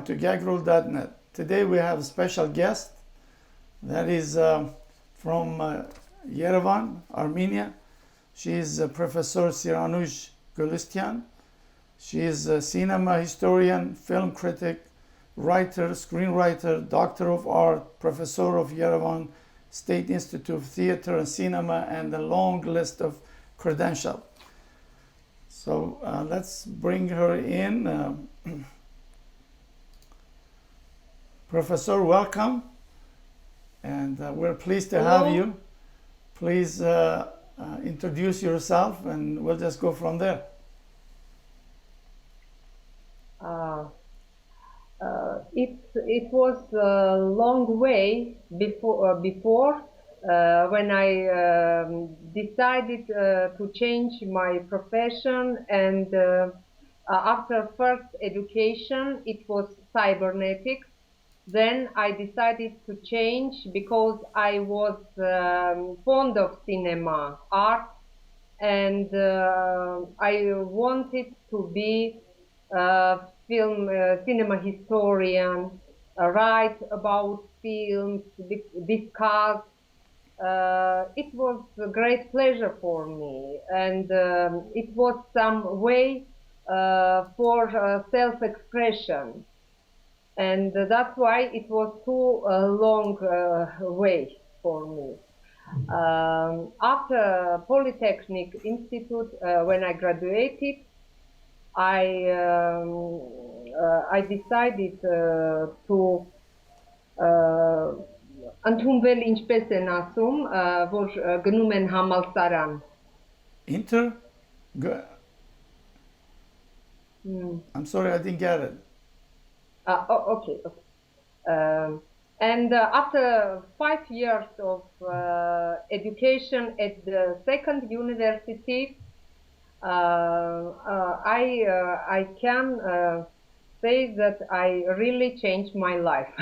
welcome to gagrule.net. Today we have a special guest that is from Yerevan, Armenia. She is Professor Siranush Galstyan. She is a cinema historian, film critic, writer, screenwriter, Doctor of Art, Professor of Yerevan State Institute of Theater and Cinema, and a long list of credentials. So let's bring her in. Professor, welcome. And we're pleased to have you. Please introduce yourself and we'll just go from there. It was a long way before when I decided to change my profession, and after first education it was cybernetics. Then I decided to change because I was fond of cinema art, and I wanted to be a cinema historian, write about films, discuss. It was a great pleasure for me, and it was some way for self-expression. And that's why it was too long way for me. After Polytechnic Institute, when I graduated, I decided to ընդունվել ինչպես են ասում, որ գնում են համալսարան. I'm sorry, I didn't get it. Okay. And after 5 years of education at the second university, I can say that I really changed my life.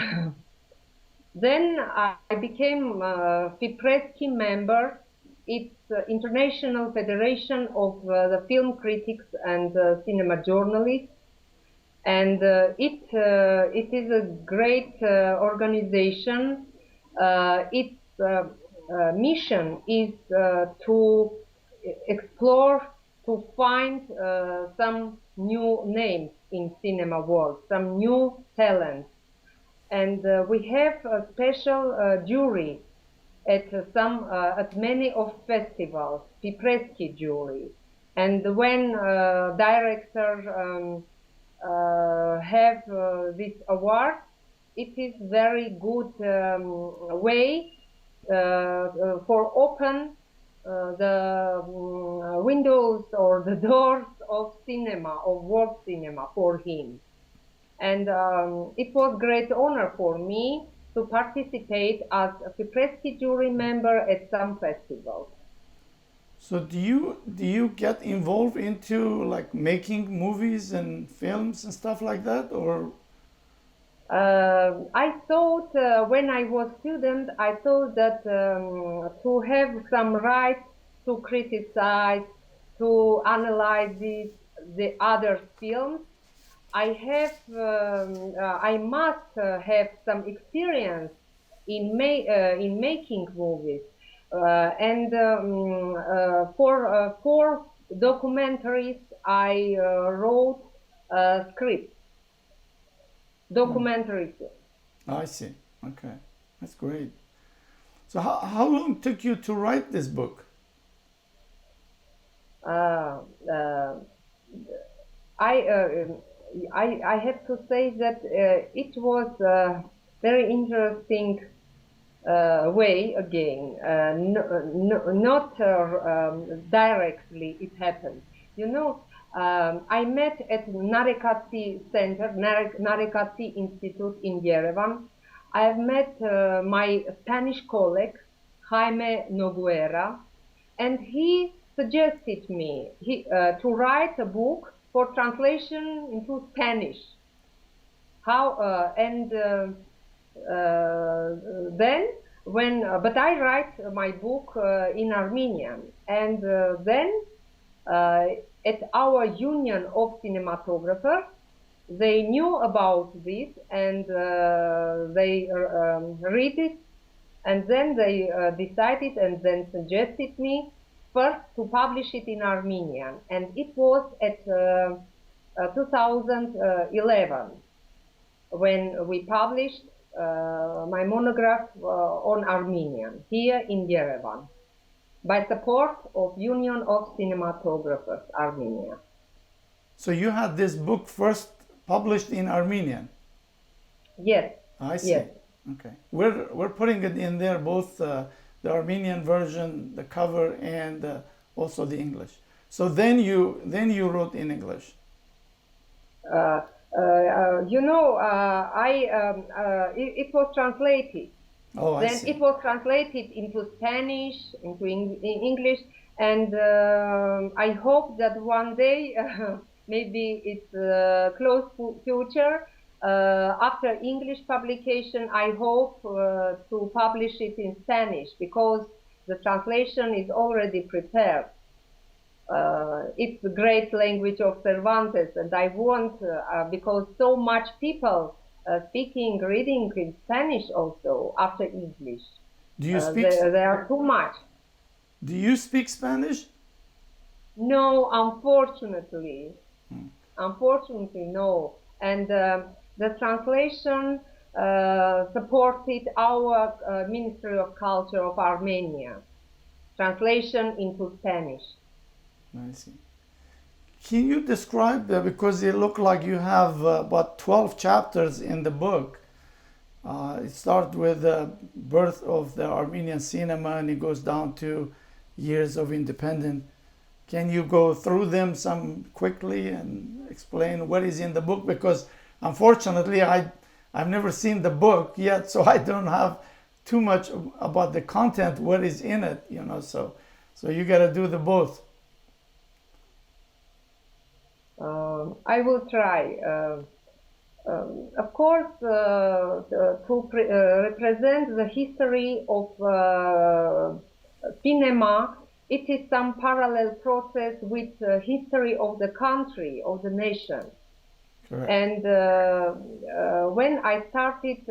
Then I became a FIPRESCI member. It's International Federation of the Film Critics and Cinema Journalists. And it is a great organization. Its mission is to explore, to find some new names in cinema world, some new talents. And we have a special jury at many of festivals, FIPRESCI jury. And when director have this award, it is very good way for open the windows or the doors of cinema, of world cinema for him. And it was great honor for me to participate as a FIPRESCI jury member at some festivals. So do you get involved into like making movies and films and stuff like that, or? I thought when I was student, I thought that to have some right to criticize, to analyze the other films, I must have some experience in making movies. And for 4 documentaries, I wrote scripts, documentary films. I see. Okay, that's great. So how long took you to write this book? I have to say that it was a very interesting way again, not directly it happened. You know, I met at Narekatsi Center, Narekatsi Institute in Yerevan. I have met my Spanish colleague, Jaime Noguera, and he suggested me to write a book for translation into Spanish. Then but I write my book in Armenian, and then at our union of cinematographers they knew about this, and they read it, and then they decided and then suggested me first to publish it in Armenian, and it was at 2011 when we published my monograph on Armenian here in Yerevan by support of Union of Cinematographers Armenia. So you had this book first published in Armenian? Yes. I see. Yes. Okay. We're putting it in there, both the Armenian version, the cover, and also the English. So then you wrote in English. It was translated. Oh, I Then see. it was translated into Spanish, into English, and I hope that one day, maybe it's close future, after English publication, I hope to publish it in Spanish, because the translation is already prepared. It's the great language of Cervantes, and I want, because so much people speaking, reading in Spanish also after English. Do you speak? There are too much. Do you speak Spanish? No, unfortunately. Unfortunately, no. And the translation supported our Ministry of Culture of Armenia. Translation into Spanish. I see. Can you describe that, because it looked like you have about 12 chapters in the book. It starts with the birth of the Armenian cinema, and it goes down to years of independence. Can you go through them some quickly and explain what is in the book? Because unfortunately, I've never seen the book yet, so I don't have too much about the content, what is in it, so you got to do the both. I will try. Of course, to represent the history of cinema, it is some parallel process with the history of the country, of the nation. Correct. And when I started,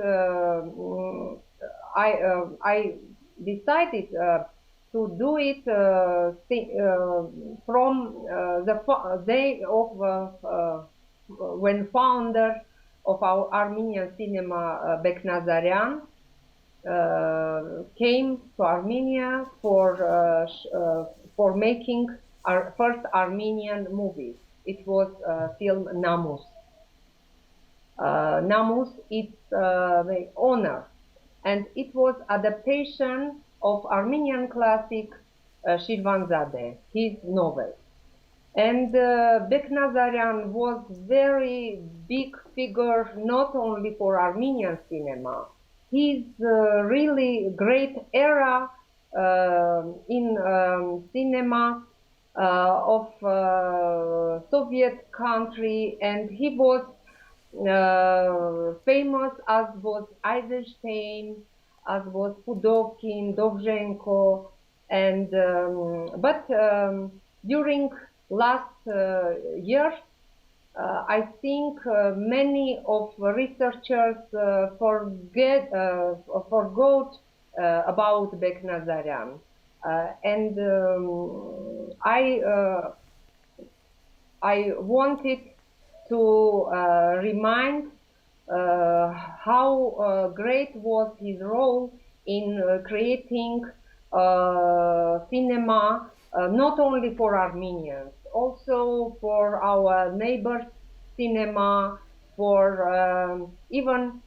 I decided to do it from the day of when founder of our Armenian cinema, Beknazarian, came to Armenia for making our first Armenian movie. It was film Namus. Namus is the honor, and it was adaptation of Armenian classic Shirvanzadeh, his novel. And Beknazarian was very big figure, not only for Armenian cinema. He's really great era in cinema of Soviet country, and he was famous, as was Eisenstein, as was Pudovkin, Dovzhenko, and but during last years, I think many of researchers forgot about Beknazarian, and I wanted to remind how great was his role in creating cinema, not only for Armenians, also for our neighbors' cinema, for even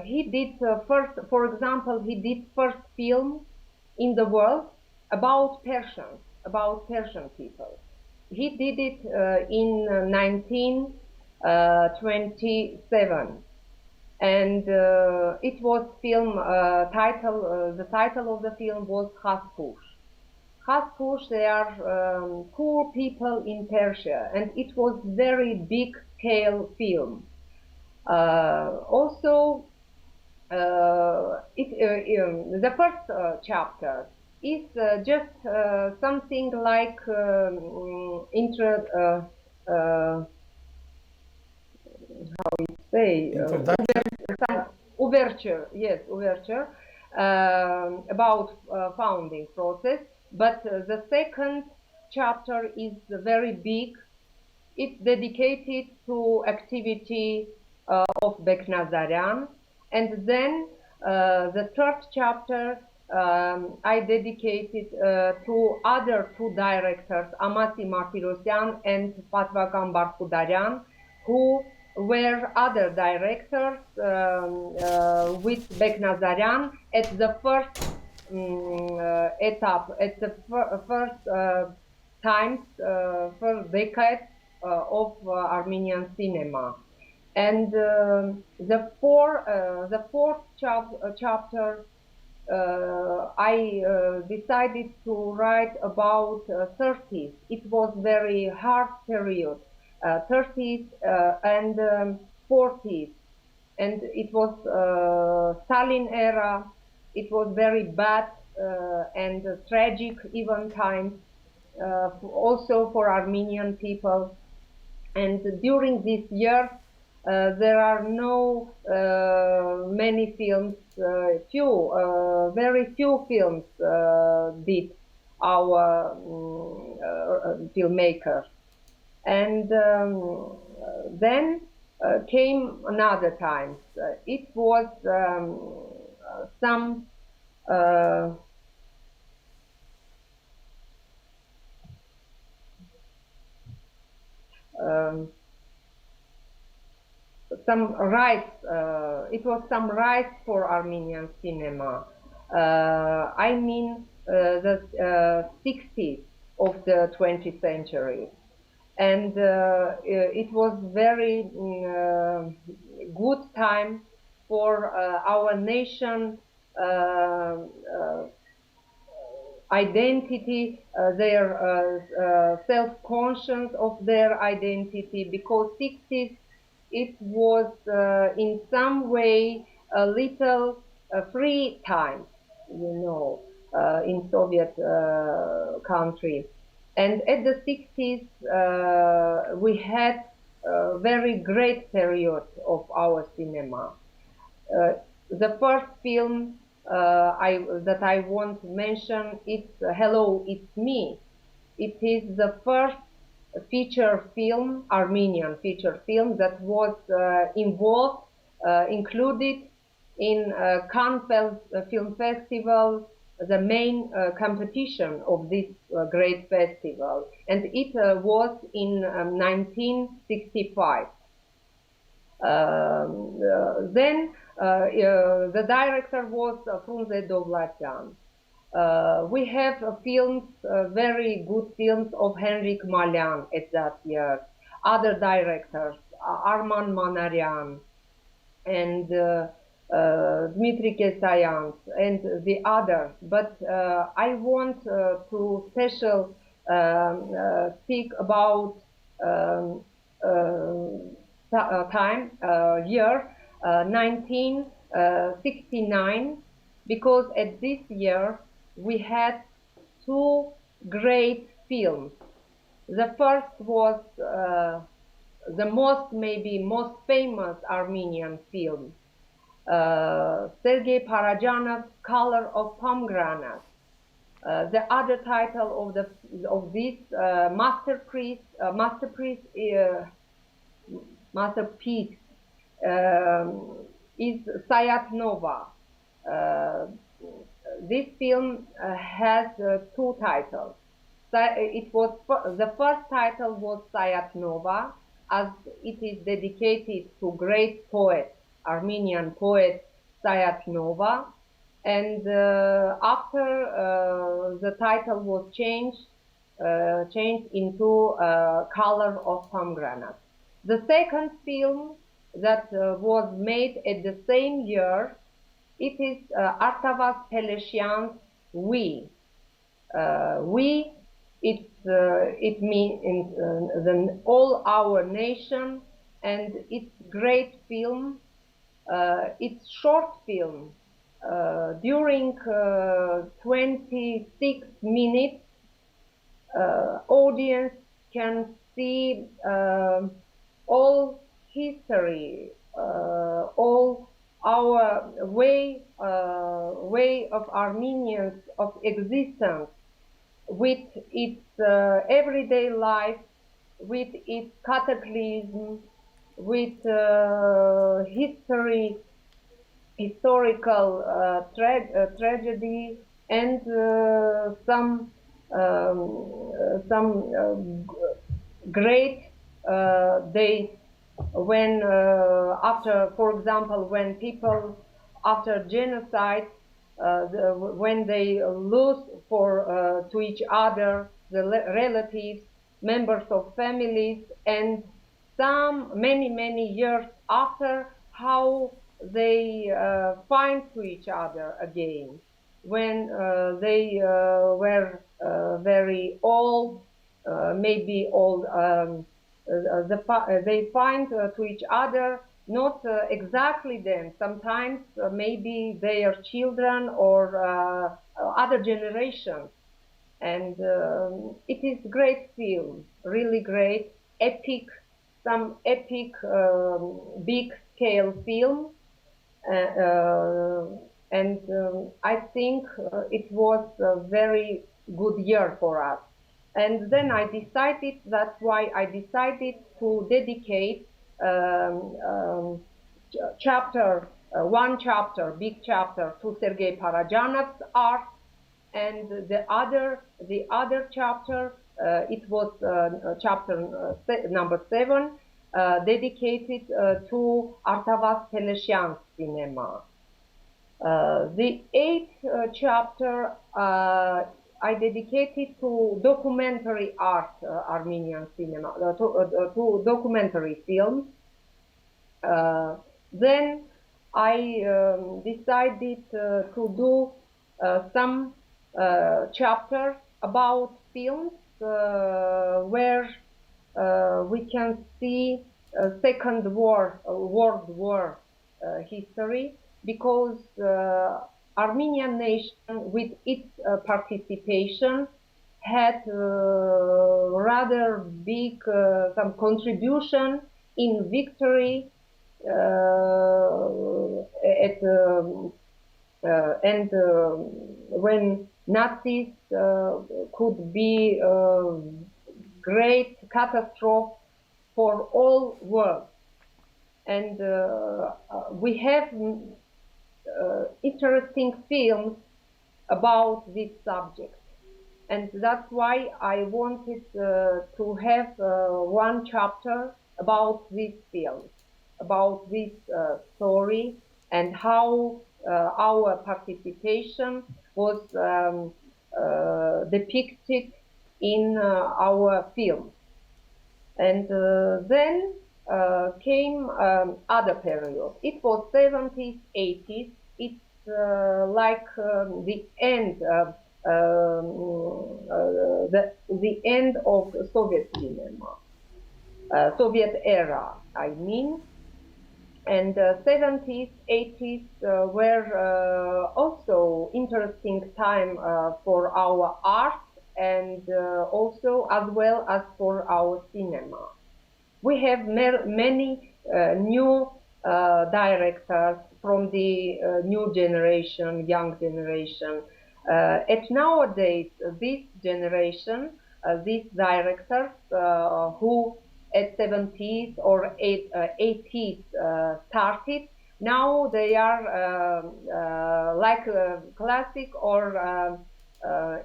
he did first, for example, he did first film in the world about Persian people. He did it in 1927, and it was film title. The title of the film was Haspush. Haspush, they are poor people in Persia, and it was very big scale film. Also, the first chapter is just something like say, Introduction. some overture, yes, overture about founding process. But the second chapter is very big. It's dedicated to activity of Beknazarian, and then the third chapter I dedicated to other two directors, Amasi Martirosyan and Fatvakan Barkudarian, who were other directors with Beknazarian at the first etap, at the first times, first decade of Armenian cinema. And the fourth chapter, I decided to write about 30s. It was very hard period, 30s and 40s, and it was Stalin era. It was very bad and tragic even times, also for Armenian people. And during this year, there are no many films, very few films did our filmmakers. And then came another time. It was some rights. It was some rights for Armenian cinema. I mean the 60s of the 20th century, and it was very good time for our nation identity, their self-conscious of their identity, because 60s it was in some way a little free time, in Soviet countries. And at the 60s we had a very great period of our cinema. The first film that I want to mention is Hello, It's Me. It is the first feature film, Armenian feature film, that was included in Cannes Film Festival, the main competition of this great festival, and it was in 1965. Then the director was Frunze Dovlatyan. We have films, very good films of Henrik Malyan at that year. Other directors, Arman Manaryan and Dmitry Kesayan and the others. But I want to special speak about year 1969, because at this year we had two great films. The first was the most famous Armenian film, Sergei Parajanov's Color of Pomegranate. The other title of this masterpiece is Sayat Nova. This film has two titles. The first title was Sayat Nova, as it is dedicated to great poet, Armenian poet Sayat Nova, and after the title was changed into Color of Pomegranate. The second film that was made at the same year, it is Artavas Peleshian's We. We, it means all our nation, and it's great film. It's short film. During 26 minutes, audience can see all history all our way of Armenians of existence, with its everyday life, with its cataclysm, with historical tragedy, and some great days when after, for example, when people after genocide, when they lose to each other the relatives, members of families, and many years after, how they find to each other again when they were very old, maybe old. They find to each other not exactly them. Sometimes maybe they are children or other generations. And it is great film, really great, epic, some epic, big scale film. And I think it was a very good year for us. And then that's why I decided to dedicate one chapter, big chapter, to Sergei Parajanov's art, and the other chapter, it was chapter number 7, dedicated to Artavas Pelesyan's cinema. The 8th chapter I dedicated to documentary art, Armenian cinema, to documentary films. Then I decided to do some chapters about films where we can see Second World War history, because Armenian nation, with its participation, had rather big some contribution in victory and when Nazis could be a great catastrophe for all world. And we have interesting films about this subject, and that's why I wanted to have one chapter about this film, about this story, and how our participation was depicted in our film. And then came other period. It was 70s, 80s. It's like the end the end of Soviet cinema, Soviet era, I mean. And 70s, 80s were also interesting time for our art, and also as well as for our cinema. We have many new directors from the new generation, young generation. And nowadays, this generation, these directors who at 70s or 80s started, now they are like classic or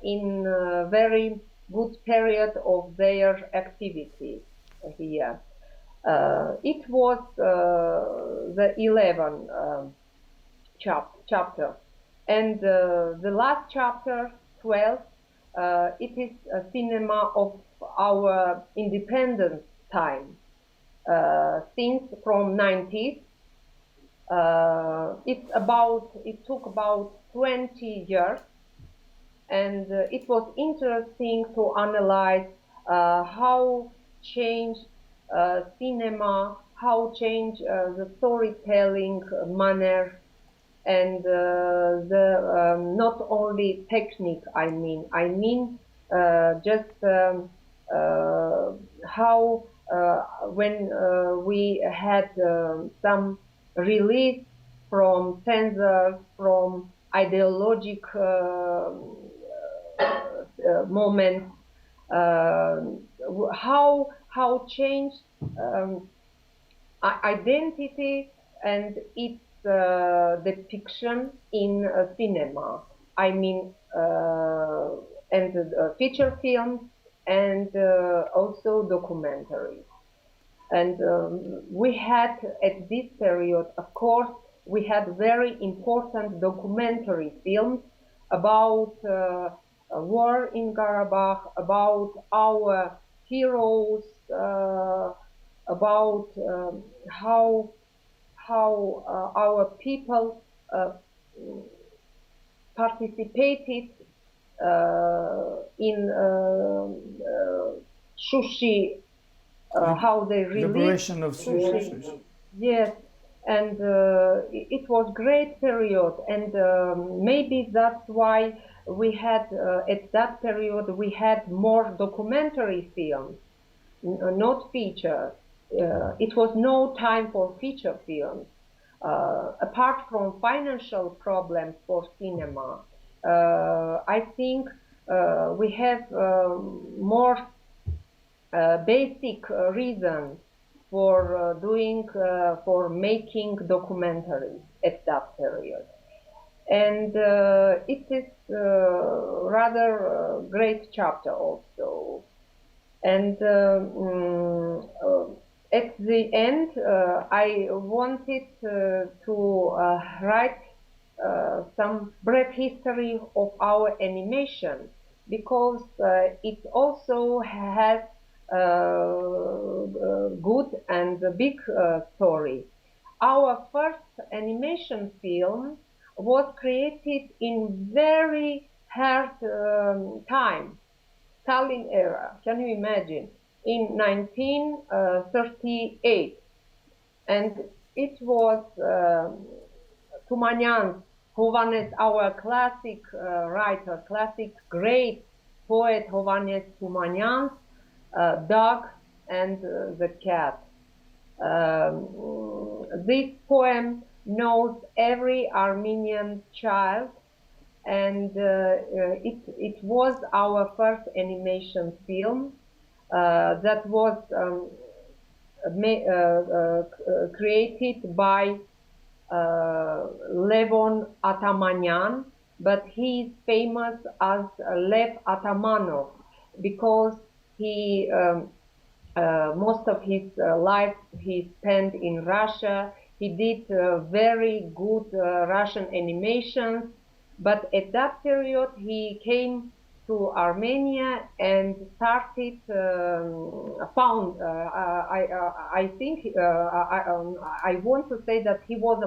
in a very good period of their activity here. It was the 11th chapter, and the last chapter, 12, it is a cinema of our independence time, since from 90s. It took about 20 years, and it was interesting to analyze how changed cinema, how changed the storytelling manner, and the not only technique. I mean just how when we had some release from censors, from ideological moments, how changed identity and its depiction in cinema. I mean, and feature films and also documentaries. And we had at this period, of course, we had very important documentary films about war in Karabakh, about our heroes, about how our people participated in Shushi, how they released liberation of Shushi. Yes, and it was great period, and maybe that's why we had at that period we had more documentary films, not feature. It was no time for feature films. Apart from financial problems for cinema, I think we have more basic reasons for for making documentaries at that period. And it is rather great chapter also. And at the end, I wanted to write some brief history of our animation, because it also has good and big story. Our first animation film was created in very hard time, Stalin era. Can you imagine? In 1938, and it was Tumanyan, Hovannes, our classic writer, classic great poet Hovannes Tumanyan, Dog and the Cat. This poem knows every Armenian child, and it was our first animation film that was created by Levon Atamanyan, but he is famous as Lev Atamanov because he most of his life he spent in Russia. He did very good Russian animations, but at that period he came to Armenia and started I think I want to say that he was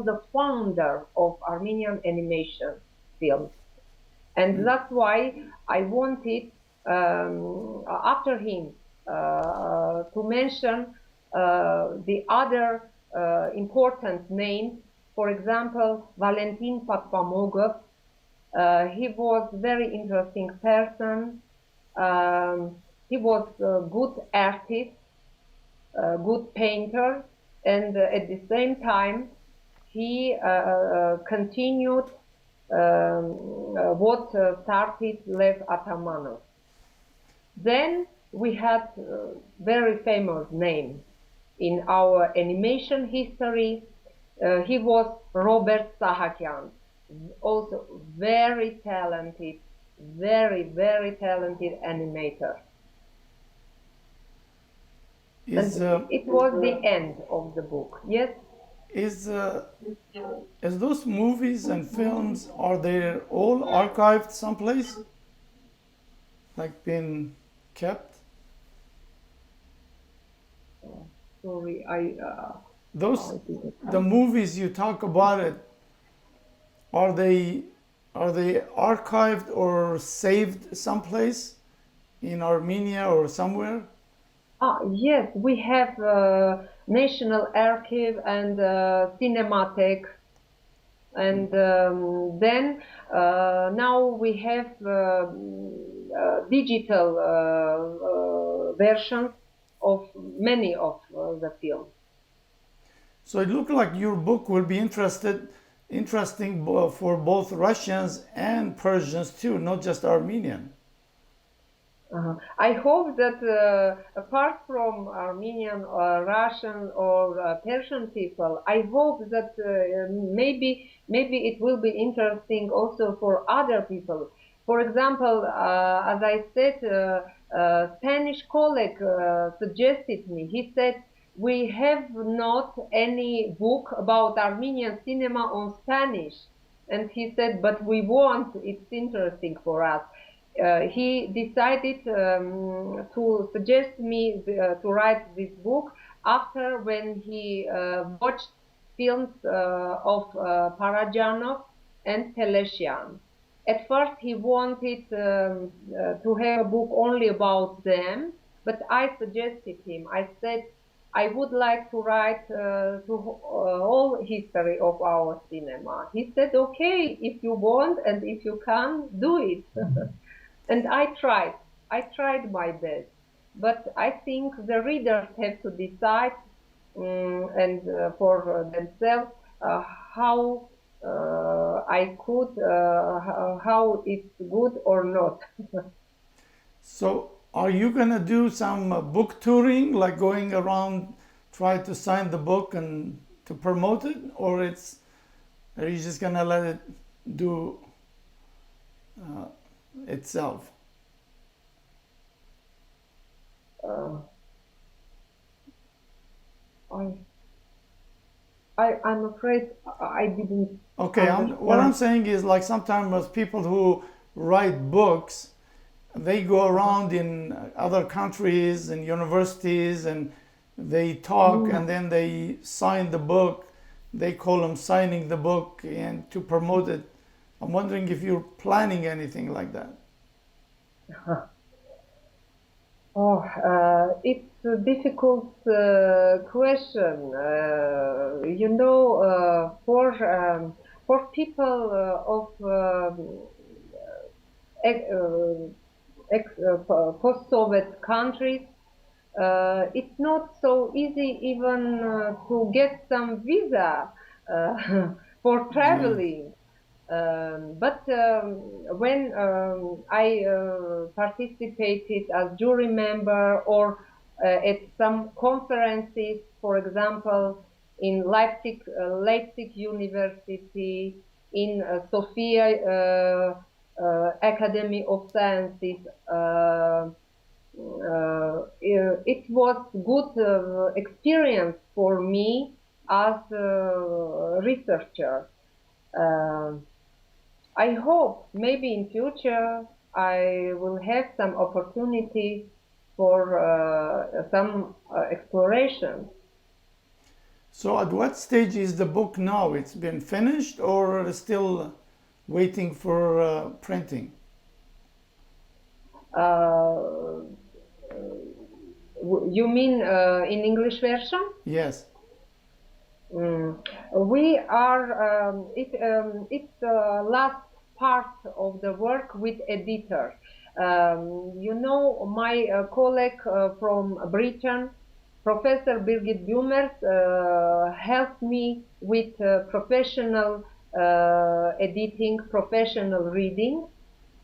the founder of Armenian animation films, and that's why I wanted after him to mention the other important names. For example, Valentin Patpamogov. He was very interesting person. He was a good artist, a good painter, and at the same time he continued what started Lev Atamanov. Then we had very famous name in our animation history. He was Robert Sahakyan, also very talented, very talented animator. It was the end of the book. Yes. Is those movies and films, are they all archived someplace, like been kept? Sorry, the movies you talk about it, are they archived or saved someplace in Armenia or somewhere? Yes, we have National Archive and Cinematheque, and then now we have digital versions of many of the films. So it looked like your book will be interesting for both Russians and Persians too, not just Armenian. I hope that apart from Armenian or Russian or Persian people, I hope that maybe it will be interesting also for other people. For example, as I said, Spanish colleague suggested me. He said, we have not any book about Armenian cinema on Spanish. And he said, but we want, it's interesting for us. He decided to suggest me to write this book after when he watched films of Parajanov and Peleshian. At first he wanted to have a book only about them, but I suggested him. I said, I would like to write whole history of our cinema. He said, okay, if you want and if you can, do it. And I tried my best, but I think the readers have to decide and for themselves how how it's good or not. So are you gonna do some book touring, like going around, try to sign the book and to promote it, or are you just gonna let it do itself? I'm afraid I didn't. Okay, what I'm saying is, like, sometimes people who write books, they go around in other countries and universities and they talk and then they sign the book. They call them signing the book and to promote it. I'm wondering if you're planning anything like that. It's a difficult question. For people of post-Soviet countries, it's not so easy even to get some visa for traveling. But when I participated as jury member or at some conferences, for example, in Leipzig University, in Sofia Academy of Sciences, it was good experience for me as a researcher. I hope maybe in future I will have some opportunity for some exploration. So at what stage is the book now? It's been finished or still waiting for printing? You mean in English version? Yes. We are, it's the last part of the work with editor. My colleague from Britain, Professor Birgit Bumers, helped me with professional editing, professional reading.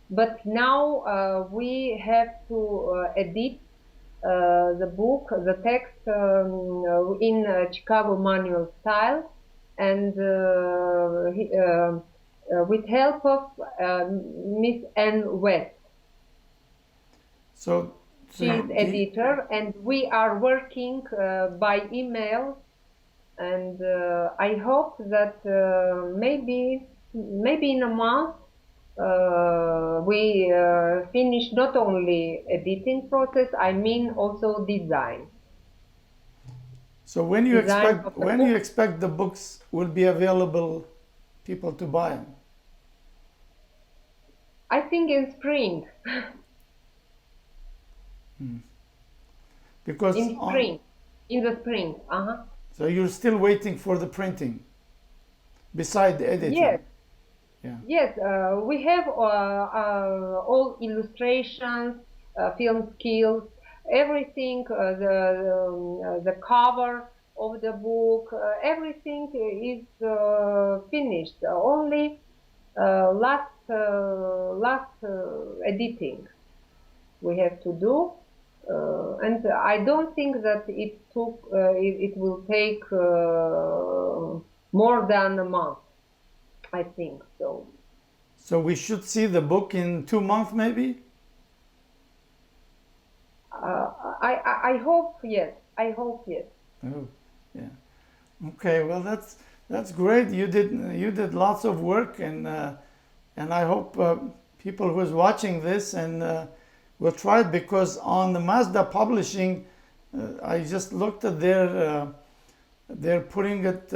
But now we have to edit the book, the text in Chicago manual style, and with help of Miss Ann West. She's editor, and we are working by email, and I hope that maybe in a month we finish not only editing process, I mean also design. So when you expect the books will be available, people to buy them? I think in spring. Because in the spring. So you're still waiting for the printing, beside the editing? Yes. Yeah. Yes, we have all illustrations, film skills, everything, the cover of the book, everything is finished. Only last editing we have to do, and I don't think that it will take more than a month. I think so. So we should see the book in 2 months, maybe. I hope yes. I hope yes. Oh, yeah. Okay. Well, that's great. You did lots of work, and I hope people who is watching this and will try it, because on the Mazda Publishing, I just looked at they're putting it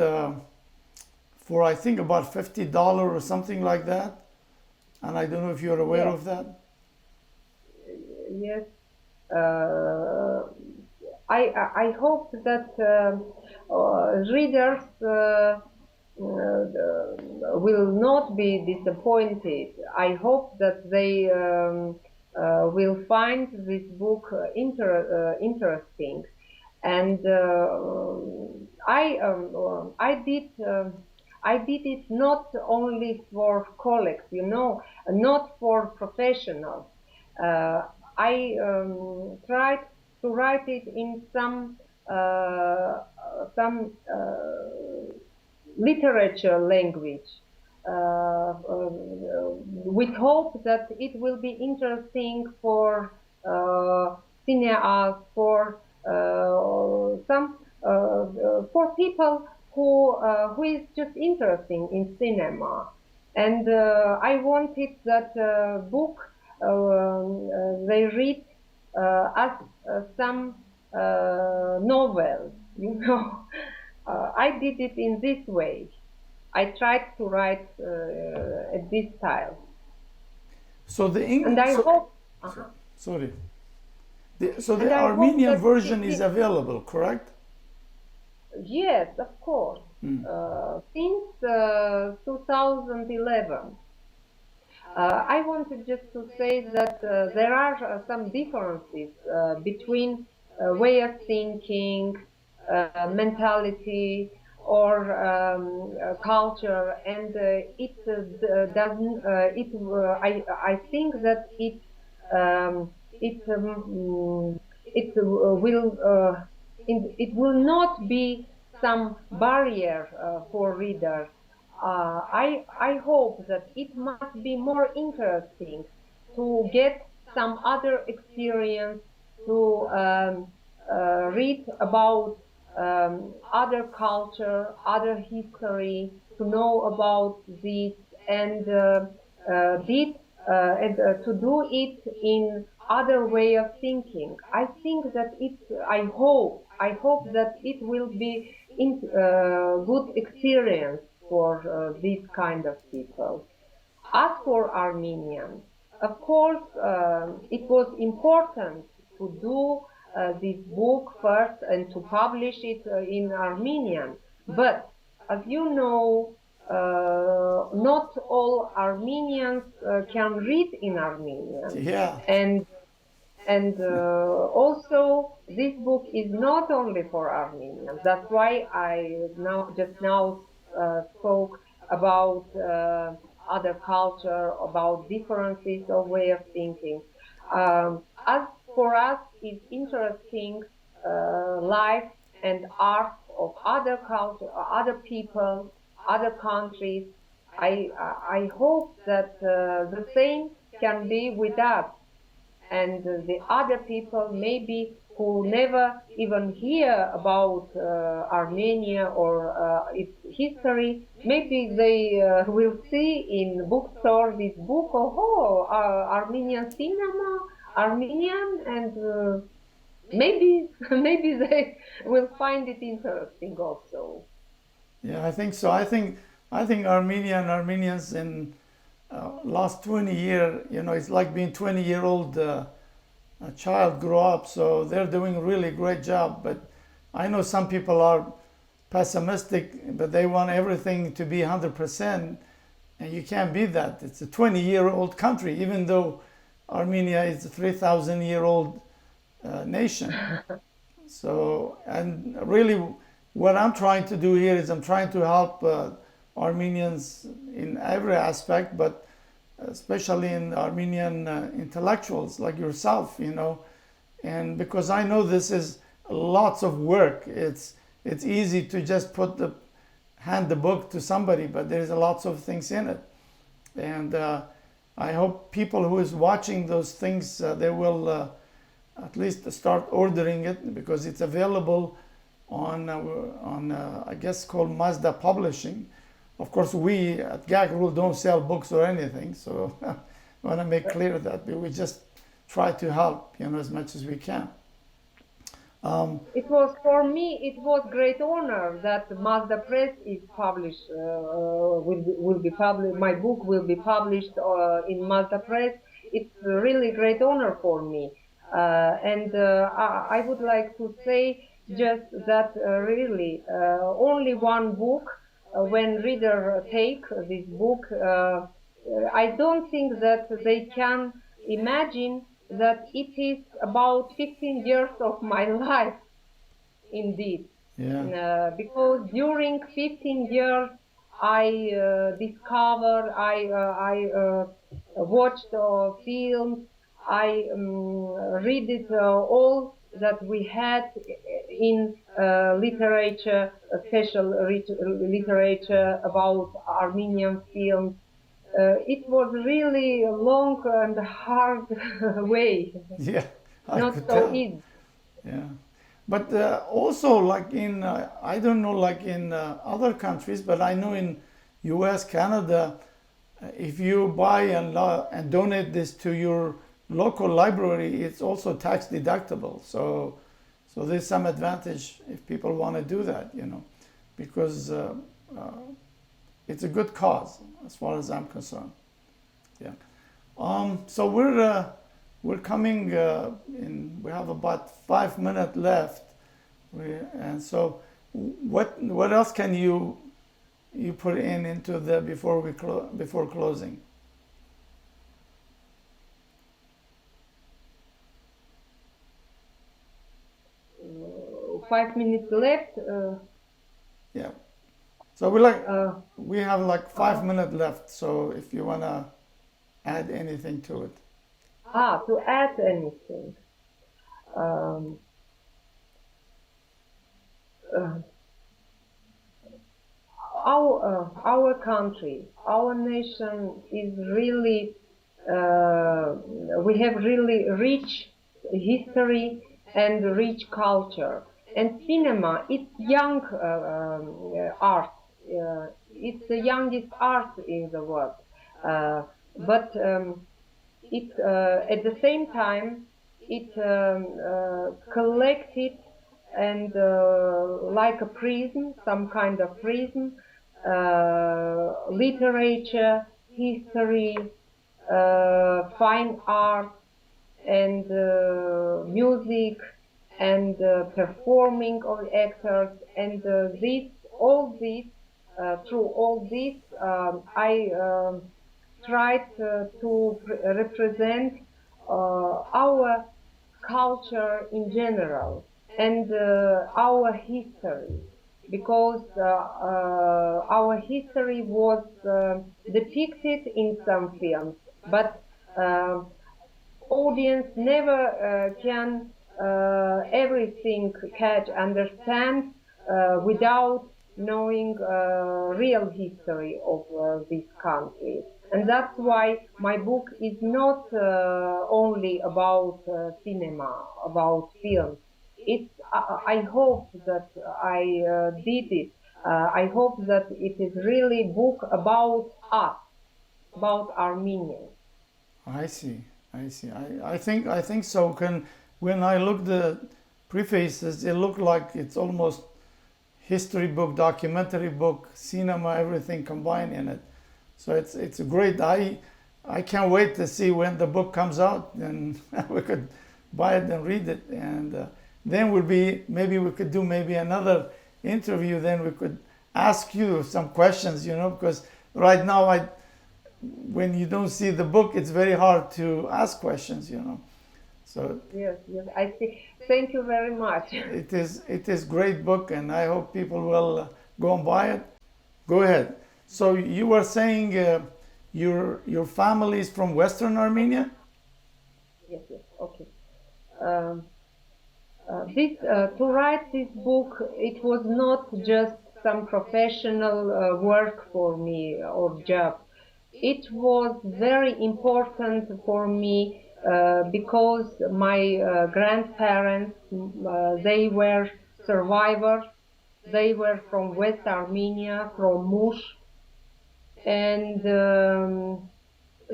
for I think about $50 or something like that, and I don't know if you're aware Yes. of that. Yes. I hope that readers will not be disappointed. I hope that they will find this book interesting. And I did it not only for colleagues, not for professionals. I tried to write it in some literature language, with hope that it will be interesting for cineasts, for for people who is just interesting in cinema. And I wanted that book they read as some novel, I did it in this way. I tried to write at this style. So the And I hope. Sorry. So the And I hope Armenian that version is available, correct? Yes, of course. Since 2011. I wanted just to say that there are some differences between way of thinking, mentality, or culture, and it doesn't. I think that it will not be some barrier for readers. I hope that it must be more interesting to get some other experience, to read about other culture, other history, to know about this, and to do it in other way of thinking. I think that I hope that it will be good experience for these kind of people. As for Armenians, of course, it was important to do this book first and to publish it in Armenian. But as you know, not all Armenians can read in Armenian. Yeah. And also, this book is not only for Armenians. That's why I just now spoke about other culture, about differences of way of thinking. As for us, it's interesting life and art of other culture, other people, other countries. I hope that the same can be with us. And the other people maybe who never even hear about Armenia or its history, maybe they will see in bookstore this book, Armenian Cinema, Armenian, and maybe they will find it interesting also. Yeah, I think so. I think Armenia and Armenians in last 20 years, it's like being 20-year-old a child grow up. So they're doing a really great job. But I know some people are pessimistic, but they want everything to be 100%, and you can't be that. It's a 20-year-old country, even though Armenia is a 3,000-year-old nation. So, and really, what I'm trying to do here is I'm trying to help Armenians in every aspect, but especially in Armenian intellectuals like yourself, you know, and because I know this is lots of work. It's easy to just hand the book to somebody, but there's lots of things in it, and I hope people who is watching those things they will at least start ordering it, because it's available on I guess called Mazda Publishing. Of course, we at Gag Rule don't sell books or anything, so I want to make clear that we just try to help, you know, as much as we can. It was, for me, it was great honor that Mazda Press is published, will be published, my book will be published in Mazda Press. It's a really great honor for me. And I would like to say just that really only one book, when reader take this book, I don't think that they can imagine that it is about 15 years of my life, indeed. Yeah. Because during 15 years, I discovered, I watched films, I read it all that we had in literature, special literature about Armenian films. It was really a long and hard way. Yeah, not so easy. Yeah, but also like in I don't know, like in other countries, but I know in U.S., Canada, if you buy and donate this to your local library, it's also tax deductible. So there's some advantage if people want to do that, you know, because it's a good cause as far as I'm concerned. Yeah. So we're coming in. We have about 5 minutes left, and so what else can you put into the before closing? 5 minutes left. Yeah. So we have like 5 minutes left. So if you wanna add anything to it. To add anything. Our country, our nation is really, we have really rich history and rich culture. And cinema, it's young art. It's the youngest art in the world. But it, at the same time, it collected and like a prism, some kind of prism, literature, history, fine art, and music, and performing of actors, and all this, through all this, I tried to represent our culture in general and our history, because our history was depicted in some films, but audience never can everything understand without knowing real history of this country. And that's why my book is not only about cinema, about films. It's, I hope that I did it. I hope that it is really a book about us, about Armenians. I see. I think so. When I look the prefaces, it looked like it's almost history book, documentary book, cinema, everything combined in it. So it's a great. I can't wait to see when the book comes out, and we could buy it and read it, and then maybe we could do another interview. Then we could ask you some questions, you know, because right now when you don't see the book, it's very hard to ask questions, you know. So yes, yes. I see. Thank you very much. it is great book, and I hope people will go and buy it. Go ahead. So you were saying your family is from Western Armenia? Yes, yes. Okay. Um, to write this book, it was not just some professional work for me or job. It was very important for me because my grandparents, they were survivors. They were from West Armenia, from Mush, and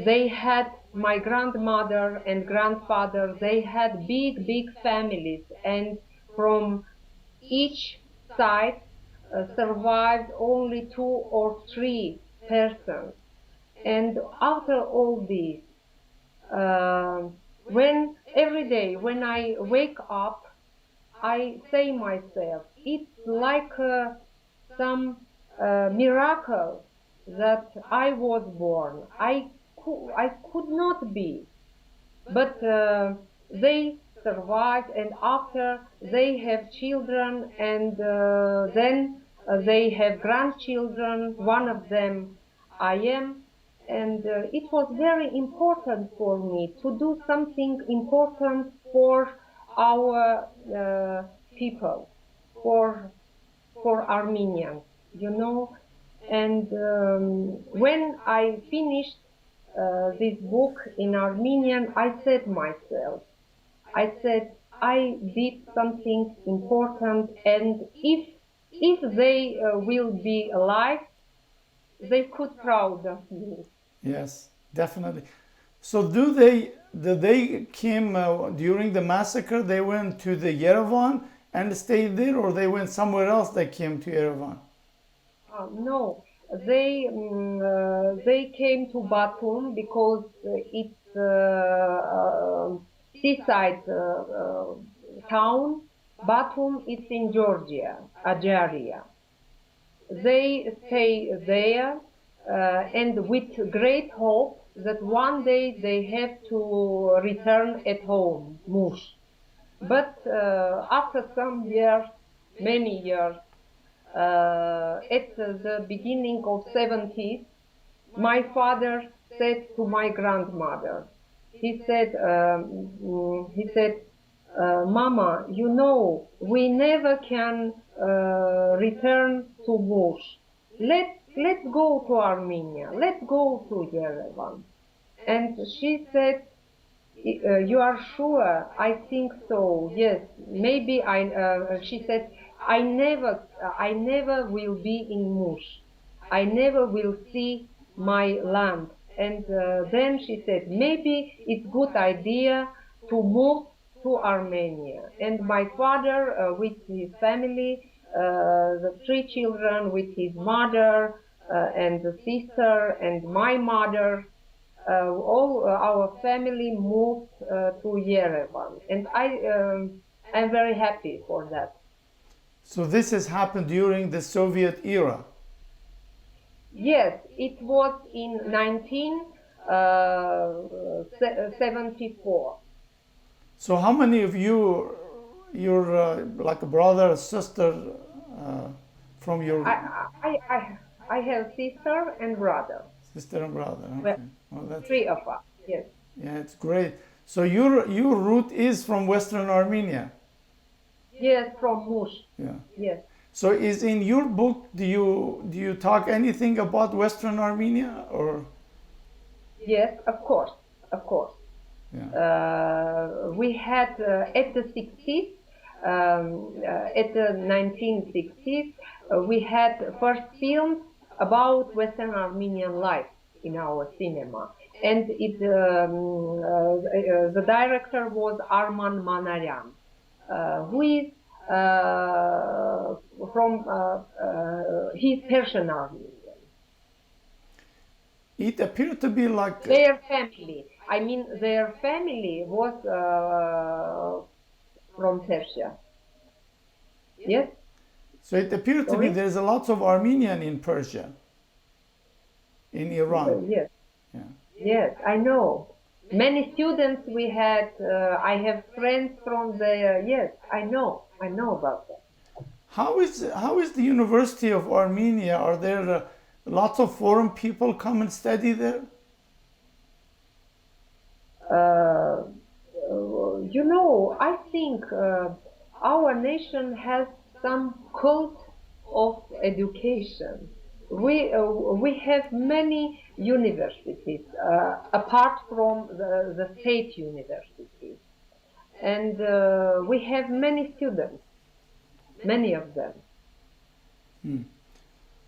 they had my grandmother and grandfather, they had big families, and from each side survived only 2 or 3 persons. And after all this, when every day when I wake up, I say myself, it's like some miracle that I was born. I could not be, but they survived, and after they have children, and then they have grandchildren. One of them I am, and it was very important for me to do something important for our people, for Armenians, you know. And when I finished this book in Armenian, I said myself, I said, I did something important, and if they will be alive, they could proud of me. Yes, definitely. So they came during the massacre? They went to the Yerevan and stayed there, or they went somewhere else? They came to Yerevan. No, they came to Batum because it's seaside town. Batum is in Georgia, Ajaria. They stay there and with great hope that one day they have to return at home, Mush. But after some years, many years, at the beginning of 70s, my father said to my grandmother, he said, Mama, you know, we never can return to Mush. Let's go to Armenia. Let's go to Yerevan. And she said, you are sure? I think so. Yes, maybe she said, I never will be in Mush. I never will see my land. And then she said, maybe it's good idea to move to Armenia. And my father, with his family, the 3 children, with his mother and the sister and my mother, all our family moved to Yerevan, and I'm very happy for that. So this has happened during the Soviet era? Yes, it was in 1974. So how many of you, your like a brother or sister from your... I have sister and brother. Sister and brother, okay. Well, that's 3 of us, yes. Yeah, it's great. So your root is from Western Armenia? Yes, from Mush. Yeah. Yes. So is in your book, do you talk anything about Western Armenia, or? Yes, of course. Yeah. We had at the 60s, at the 1960s, we had first films about Western Armenian life in our cinema, and the director was Arman Manaryan, who is from he's Persian Armenian. It appeared to be like their family. I mean, their family was from Persia. Yes. So it appeared to be there's a lot of Armenian in Persia, in Iran. Yes. Yeah. Yes, I know. Many students we had. I have friends from there. Yes, I know about that. How is the University of Armenia? Are there lots of foreign people come and study there? I think our nation has some cult of education. We have many universities apart from the state universities, and we have many students, many of them.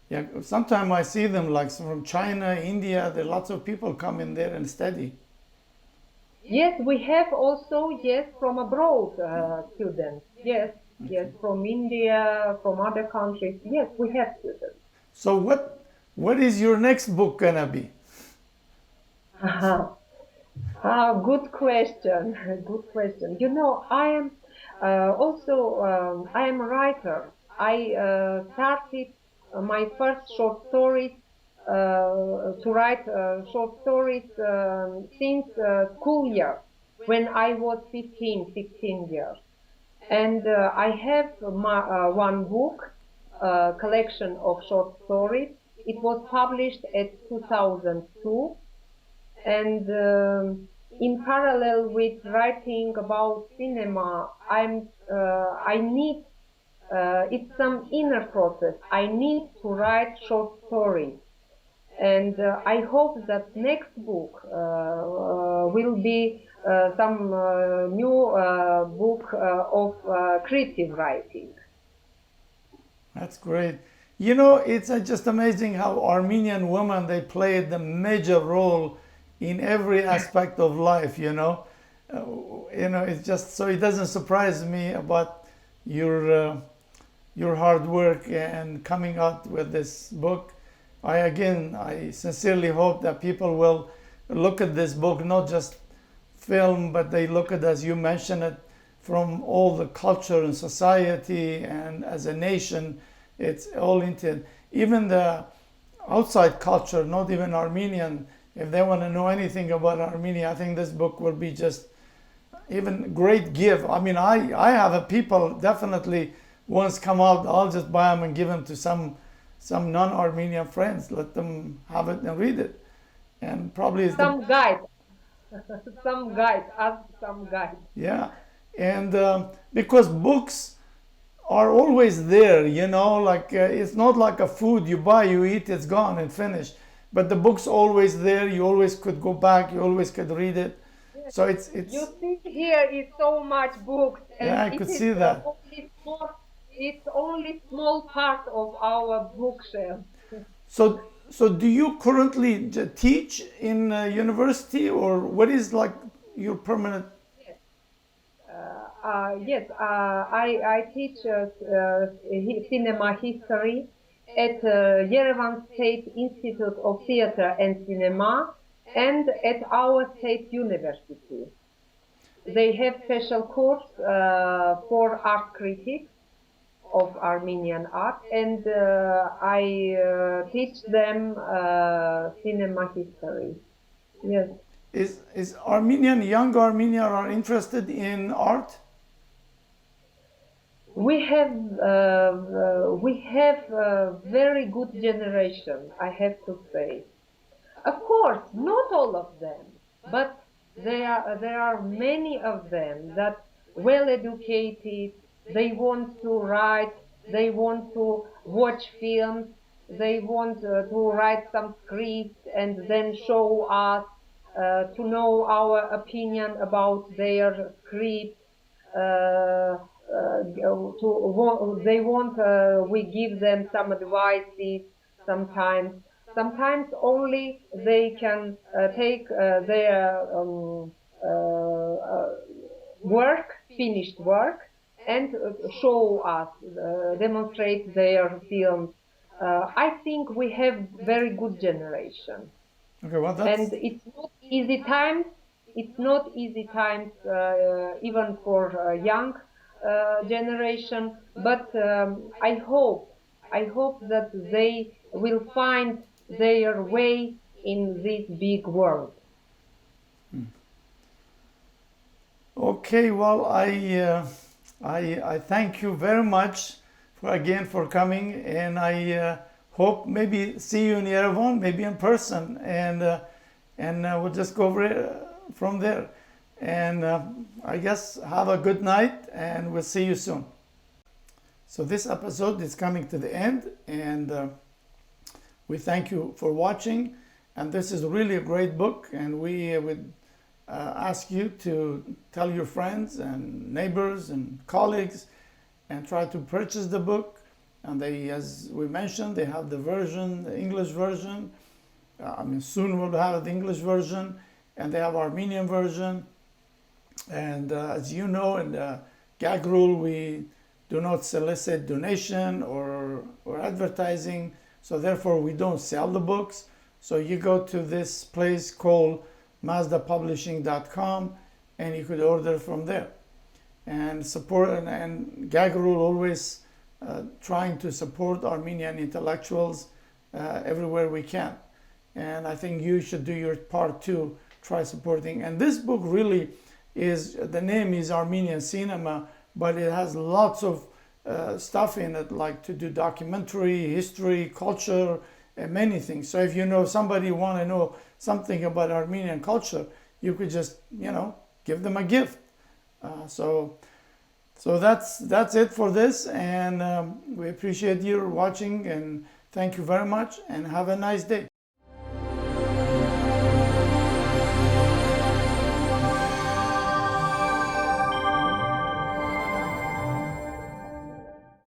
Yeah, sometimes I see them like from China, India. There are lots of people come in there and study. Yes, we have also, yes, from abroad students. Yes, okay. Yes, from India, from other countries. Yes, we have students. So what is your next book gonna be? Good question. Good question. I am I am a writer. I started my first short stories to write short stories since school year, when I was 15, 16 years. And I have one book, collection of short stories. It was published at 2002. And in parallel with writing about cinema, it's some inner process. I need to write short stories. And I hope that next book will be some new book of creative writing. That's great. It's just amazing how Armenian women, they played the major role in every aspect of life. It's just so it doesn't surprise me about your hard work and coming out with this book. I sincerely hope that people will look at this book, not just film, but they look at, as you mentioned it, from all the culture and society, and as a nation, it's all into even the outside culture, not even Armenian. If they want to know anything about Armenia, I think this book will be just even great gift. I have a people definitely once come out, I'll just buy them and give them to some non-Armenian friends, let them have it and read it. And probably guide. Some guide, ask some guide. Yeah, and because books are always there, it's not like a food you buy, you eat, it's gone and finished. But the book's always there, you always could go back, you always could read it. Yes. So it's You see here is so much books. And yeah, I could see that. It's only small part of our bookshelf. So do you currently teach in university, or what is like your permanent? Yes, I teach cinema history at Yerevan State Institute of Theatre and Cinema and at our state university. They have special course for art critics of Armenian art, and I teach them cinema history. Yes. Is young Armenian are interested in art? We have a very good generation, I have to say. Of course, not all of them, but there are many of them that well educated. They want to write, they want to watch films, they want to write some scripts and then show us to know our opinion about their script. They want we give them some advices sometimes. Sometimes only they can take their finished work, and show us, demonstrate their films. I think we have very good generation. Okay, well, and it's not easy times. It's not easy times even for young generation. But I hope that they will find their way in this big world. Okay, well, I thank you very much for coming, and I hope maybe see you in Yerevan, maybe in person, and we'll just go over it from there. And I guess have a good night, and we'll see you soon. So this episode is coming to the end, and we thank you for watching. And this is really a great book, and we would ask you to tell your friends and neighbors and colleagues and try to purchase the book. And they, as we mentioned, they have the version, the English version. Soon we'll have the English version, and they have Armenian version. And as you know, in the gag rule, we do not solicit donation or advertising. So therefore, we don't sell the books. So you go to this place called mazdapublishing.com, and you could order from there. And support, and gag rule always trying to support Armenian intellectuals everywhere we can. And I think you should do your part too, try supporting. And this book really is, the name is Armenian Cinema, but it has lots of stuff in it, like to do documentary, history, culture, and many things. So if you know somebody want to know something about Armenian culture, you could just, give them a gift. So that's it for this, and we appreciate you watching, and thank you very much, and have a nice day.